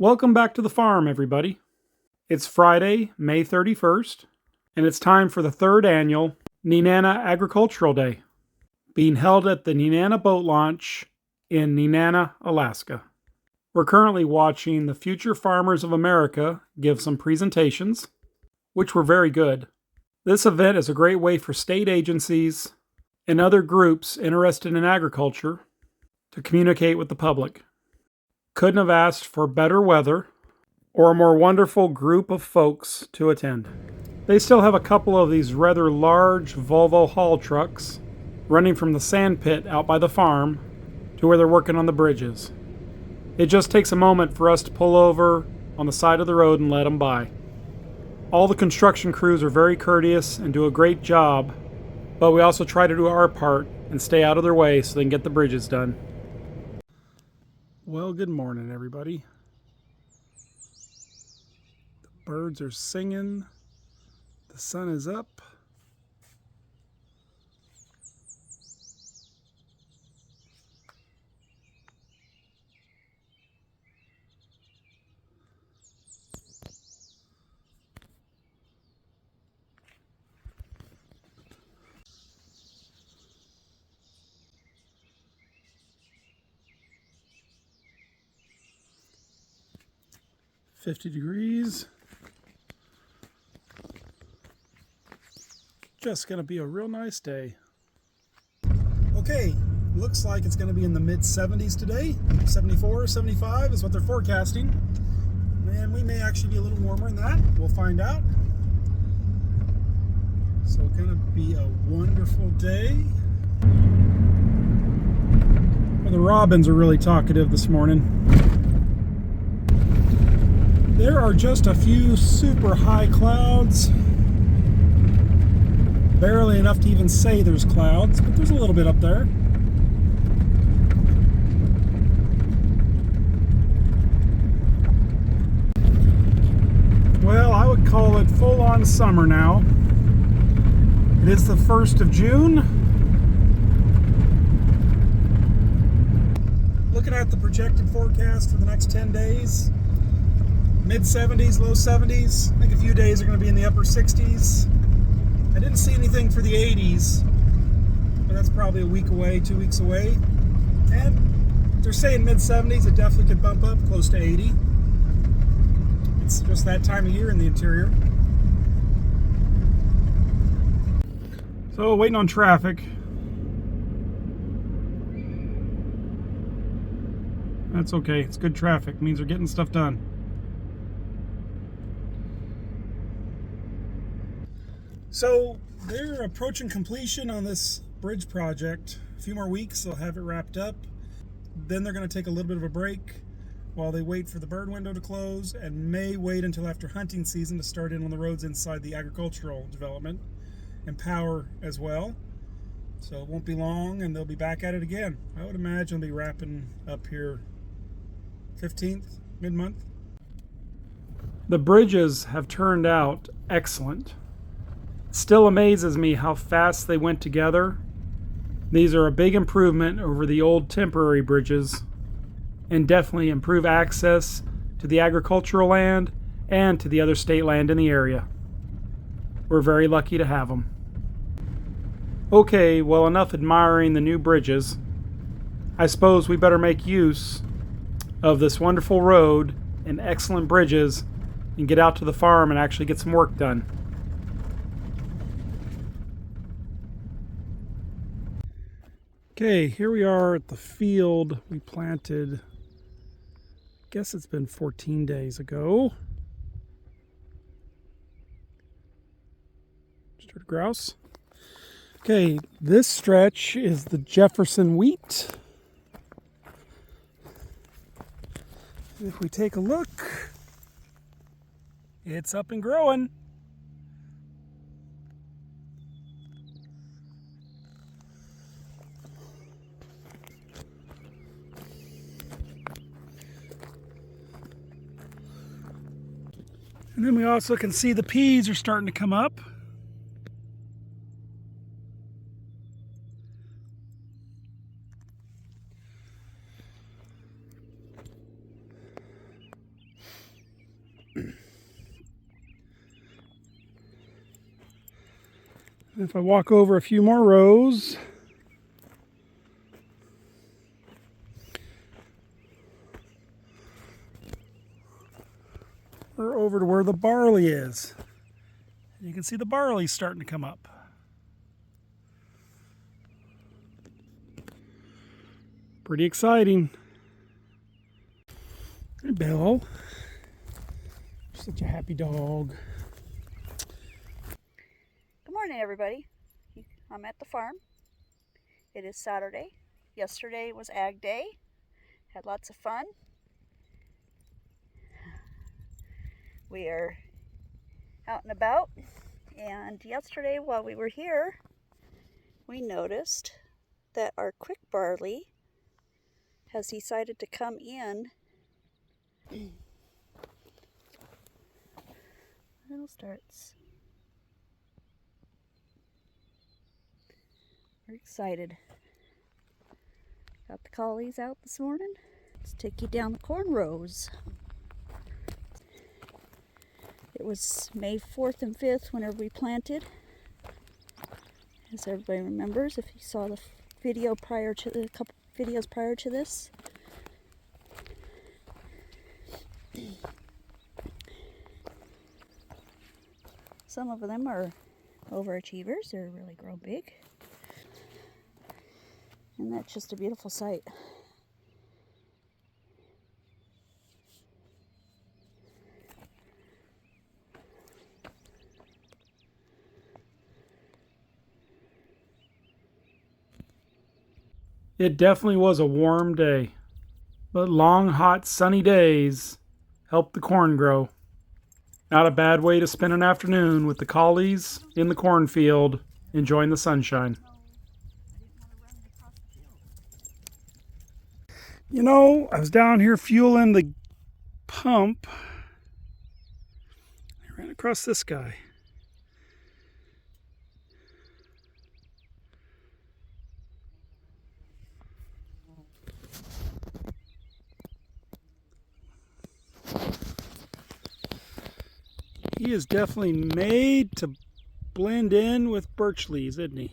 Welcome back to the farm, everybody. It's Friday, May 31st, and it's time for the third annual Nenana Agricultural Day, being held at the Nenana Boat Launch in Nenana, Alaska. We're currently watching the Future Farmers of America give some presentations, which were very good. This event is a great way for state agencies and other groups interested in agriculture to communicate with the public. Couldn't have asked for better weather or a more wonderful group of folks to attend. They still have a couple of these rather large Volvo haul trucks running from the sand pit out by the farm to where they're working on the bridges. It just takes a moment for us to pull over on the side of the road and let them by. All the construction crews are very courteous and do a great job, but we also try to do our part and stay out of their way so they can get the bridges done. Well, good morning, everybody. The birds are singing. The sun is up. $50 degrees. Just gonna be a real nice day. Okay, looks like it's gonna be in the mid 70s today. 74, 75 is what they're forecasting. And we may actually be a little warmer than that. We'll find out. So gonna be a wonderful day. Well, the robins are really talkative this morning. There are just a few super high clouds. Barely enough to even say there's clouds, but there's a little bit up there. Well, I would call it full-on summer now. It is the 1st of June. Looking at the projected forecast for the next 10 days, mid 70s, low 70s. I think a few days are going to be in the upper 60s. I didn't see anything for the 80s, but that's probably a week away, 2 weeks away. And they're saying mid 70s, it definitely could bump up close to 80. It's just that time of year in the interior. So waiting on traffic. That's okay, it's good traffic, it means they're getting stuff done. So they're approaching completion on this bridge project. A few more weeks, they'll have it wrapped up. Then they're going to take a little bit of a break while they wait for the bird window to close, and may wait until after hunting season to start in on the roads inside the agricultural development and power as well. So it won't be long and they'll be back at it again. I would imagine they'll be wrapping up here 15th, mid-month. The bridges have turned out excellent. Still amazes me how fast they went together. These are a big improvement over the old temporary bridges and definitely improve access to the agricultural land and to the other state land in the area. We're very lucky to have them. Okay, well, enough admiring the new bridges. I suppose we better make use of this wonderful road and excellent bridges and get out to the farm and actually get some work done. Okay, here we are at the field we planted, I guess it's been 14 days ago. Start grouse. Okay, this stretch is the Jefferson wheat. If we take a look, it's up and growing. And then we also can see the peas are starting to come up. If I walk over a few more rows, we're over to where the barley is. You can see the barley starting to come up. Pretty exciting. Hey, Bill. Such a happy dog. Good morning, everybody. I'm at the farm. It is Saturday. Yesterday was Ag Day. Had lots of fun. We are out and about. And yesterday, while we were here, we noticed that our quick barley has decided to come in. Little starts. We're excited. Got the collies out this morning. Let's take you down the corn rows. It was May 4th and 5th whenever we planted. As everybody remembers, if you saw the video prior to the couple videos prior to this. Some of them are overachievers. They're really grown big. And that's just a beautiful sight. It definitely was a warm day, but long, hot, sunny days helped the corn grow. Not a bad way to spend an afternoon with the collies in the cornfield, enjoying the sunshine. You know, I was down here fueling the pump. I ran across this guy. He is definitely made to blend in with birch leaves, isn't he?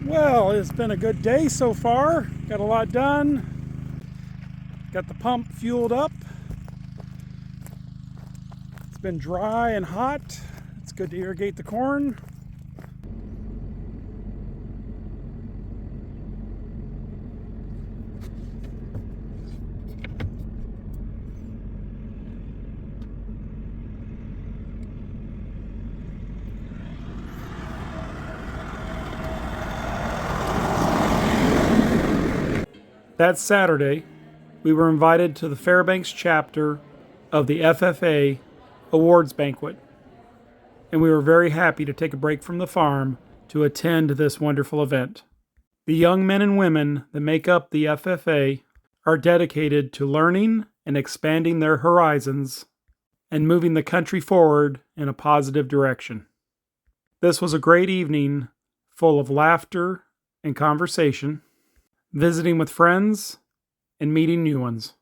Well, it's been a good day so far. Got a lot done. Got the pump fueled up. It's been dry and hot. It's good to irrigate the corn. That Saturday, we were invited to the Fairbanks chapter of the FFA Awards Banquet, and we were very happy to take a break from the farm to attend this wonderful event. The young men and women that make up the FFA are dedicated to learning and expanding their horizons and moving the country forward in a positive direction. This was a great evening full of laughter and conversation, visiting with friends, and meeting new ones.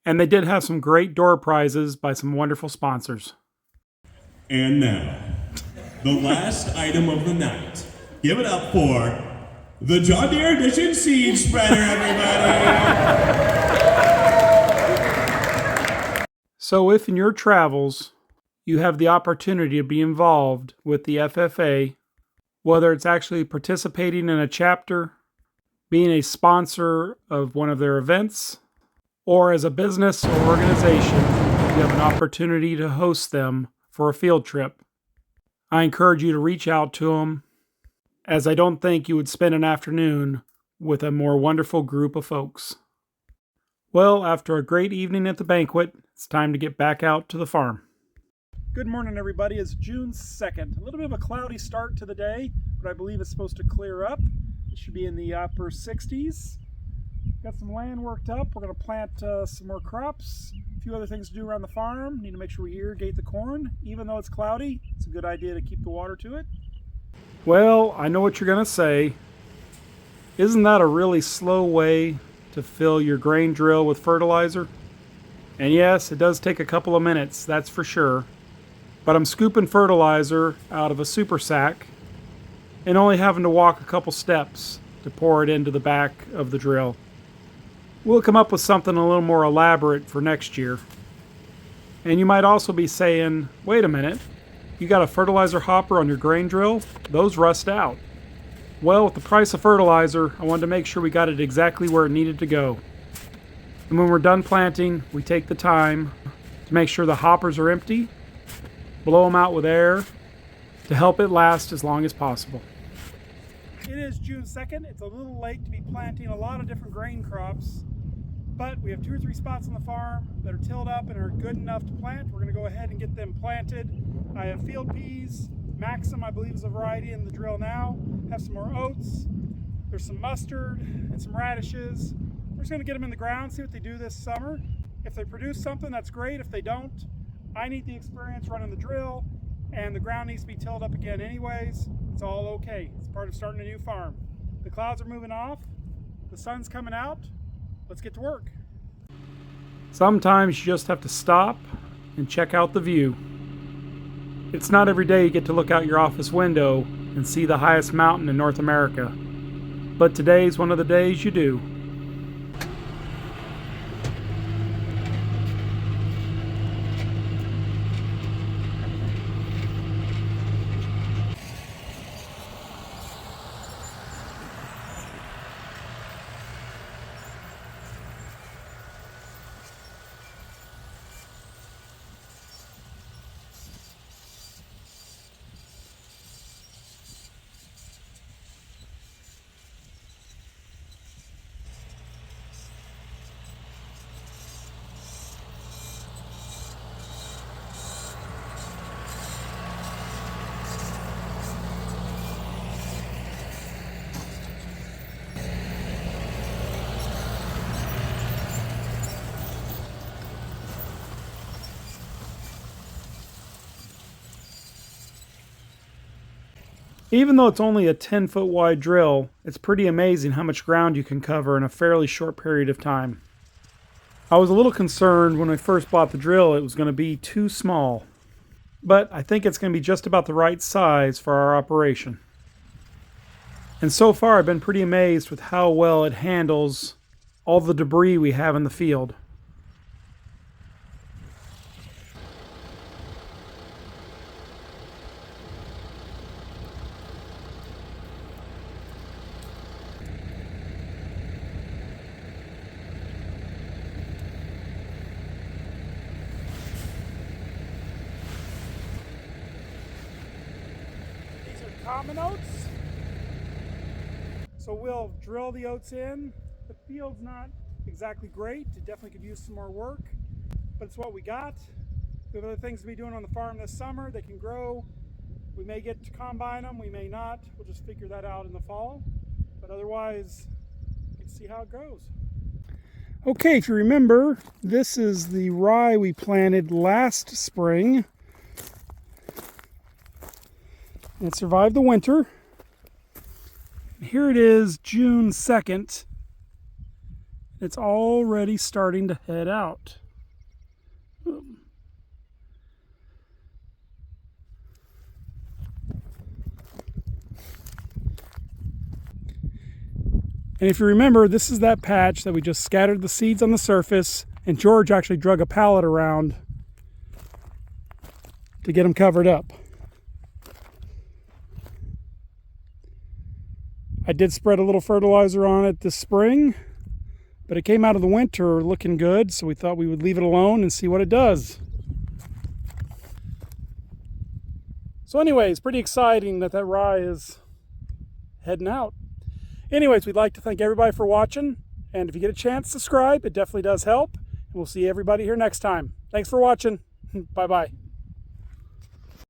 And they did have some great door prizes by some wonderful sponsors. And now, the last item of the night. Give it up for the John Deere Edition Seed Spreader, everybody! So if in your travels, you have the opportunity to be involved with the FFA, whether it's actually participating in a chapter, being a sponsor of one of their events, or as a business or organization, you have an opportunity to host them for a field trip, I encourage you to reach out to them, as I don't think you would spend an afternoon with a more wonderful group of folks. Well, after a great evening at the banquet, it's time to get back out to the farm. Good morning, everybody. It's June 2nd. A little bit of a cloudy start to the day, but I believe it's supposed to clear up. It should be in the upper 60s. Got some land worked up. We're going to plant some more crops. A few other things to do around the farm. Need to make sure we irrigate the corn. Even though it's cloudy, it's a good idea to keep the water to it. Well, I know what you're going to say. Isn't that a really slow way to fill your grain drill with fertilizer? And yes, it does take a couple of minutes, that's for sure. But I'm scooping fertilizer out of a super sack and only having to walk a couple steps to pour it into the back of the drill. We'll come up with something a little more elaborate for next year. And you might also be saying, wait a minute, you got a fertilizer hopper on your grain drill? Those rust out. Well, with the price of fertilizer, I wanted to make sure we got it exactly where it needed to go. And when we're done planting, we take the time to make sure the hoppers are empty, blow them out with air to help it last as long as possible. It is June 2nd. It's a little late to be planting a lot of different grain crops, but we have 2 or 3 spots on the farm that are tilled up and are good enough to plant. We're going to go ahead and get them planted. I have field peas. Maxim, I believe, is a variety in the drill now. Have some more oats. There's some mustard and some radishes. We're just going to get them in the ground, see what they do this summer. If they produce something, that's great. If they don't, I need the experience running the drill, and the ground needs to be tilled up again anyways. It's all okay. It's part of starting a new farm. The clouds are moving off. The sun's coming out. Let's get to work. Sometimes you just have to stop and check out the view. It's not every day you get to look out your office window and see the highest mountain in North America. But today's one of the days you do. Even though it's only a 10-foot wide drill, it's pretty amazing how much ground you can cover in a fairly short period of time. I was a little concerned when I first bought the drill it was going to be too small, but I think it's going to be just about the right size for our operation. And so far I've been pretty amazed with how well it handles all the debris we have in the field. Common oats. So we'll drill the oats in. The field's not exactly great. It definitely could use some more work, but it's what we got. We have other things to be doing on the farm this summer. They can grow. We may get to combine them, we may not. We'll just figure that out in the fall. But otherwise, you can see how it goes. Okay, if you remember, this is the rye we planted last spring. It survived the winter. Here it is, June 2nd. It's already starting to head out. And if you remember, this is that patch that we just scattered the seeds on the surface, and George actually drug a pallet around to get them covered up. I did spread a little fertilizer on it this spring, but it came out of the winter looking good, so we thought we would leave it alone and see what it does. So anyways, pretty exciting that rye is heading out. Anyways, we'd like to thank everybody for watching, and if you get a chance, subscribe. It definitely does help, and we'll see everybody here next time. Thanks for watching. Bye-bye.